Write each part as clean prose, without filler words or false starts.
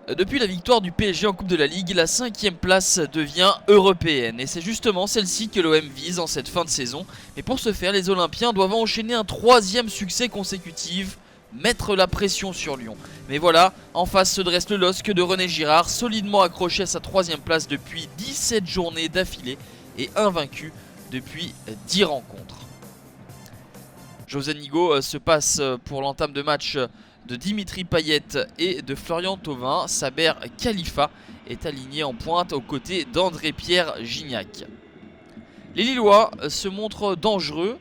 Depuis la victoire du PSG en Coupe de la Ligue, la 5e place devient européenne. Et c'est justement celle-ci que l'OM vise en cette fin de saison. Mais pour ce faire, les Olympiens doivent enchaîner un 3e succès consécutif, mettre la pression sur Lyon. Mais voilà, en face se dresse le LOSC de René Girard, solidement accroché à sa 3e place depuis 17 journées d'affilée et invaincu depuis 10 rencontres. José Nigo se passe pour l'entame de match de Dimitri Payet et de Florian Thauvin. Saber Khalifa est aligné en pointe aux côtés d'André-Pierre Gignac. Les Lillois se montrent dangereux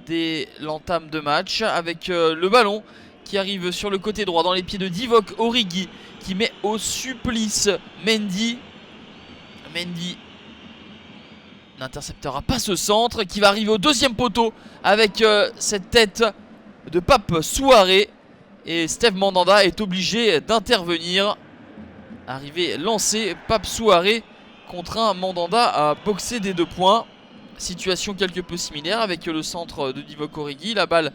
dès l'entame de match avec le ballon qui arrive sur le côté droit dans les pieds de Divock Origi qui met au supplice Mendy. Mendy n'interceptera pas ce centre qui va arriver au 2e poteau avec cette tête de Pape Souaré. Et Steve Mandanda est obligé d'intervenir. Arrivé lancé, Pape Souaré contraint Mandanda à boxer des 2 points. Situation quelque peu similaire avec le centre de Divock Origi. La balle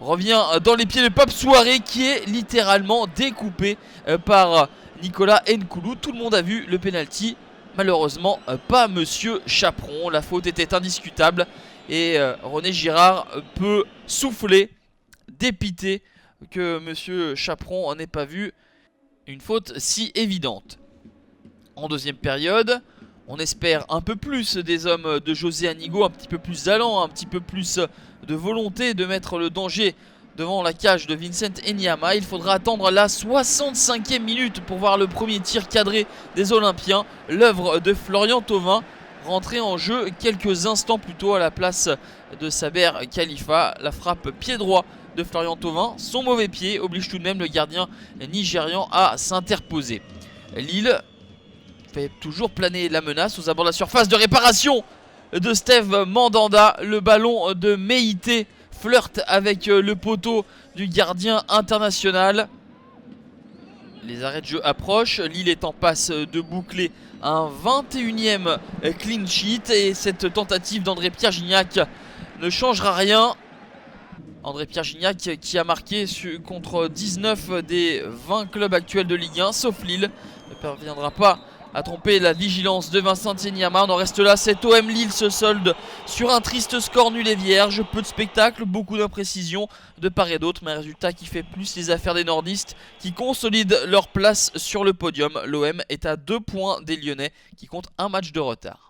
revient dans les pieds de Pape Souaré qui est littéralement découpé par Nicolas Nkoulou. Tout le monde a vu le penalty. Malheureusement pas Monsieur Chaperon. La faute était indiscutable et René Girard peut souffler, dépité que Monsieur Chaperon n'ait pas vu une faute si évidente. En 2e période, on espère un peu plus des hommes de José Anigo, un petit peu plus d'allant, un petit peu plus de volonté de mettre le danger devant la cage de Vincent Enyama. Il faudra attendre la 65e minute pour voir le premier tir cadré des Olympiens, l'œuvre de Florian Thauvin, rentré en jeu quelques instants plus tôt à la place de Saber Khalifa. La frappe pied droit de Florian Thauvin, son mauvais pied oblige tout de même le gardien nigérian à s'interposer. Lille fait toujours planer la menace aux abords de la surface de réparation de Steve Mandanda. Le ballon de Meïté flirte avec le poteau du gardien international. Les arrêts de jeu approchent. Lille est en passe de boucler un 21e clean sheet et cette tentative d'André-Pierre Gignac ne changera rien. André-Pierre Gignac qui a marqué contre 19 des 20 clubs actuels de Ligue 1 sauf Lille, ne parviendra pas à tromper la vigilance de Vincent Enyama. On en reste là, cet OM Lille se solde sur un triste score nul et vierge. Peu de spectacle, beaucoup d'imprécisions de part et d'autre, mais un résultat qui fait plus les affaires des nordistes qui consolident leur place sur le podium. L'OM est à 2 points des Lyonnais qui comptent un match de retard.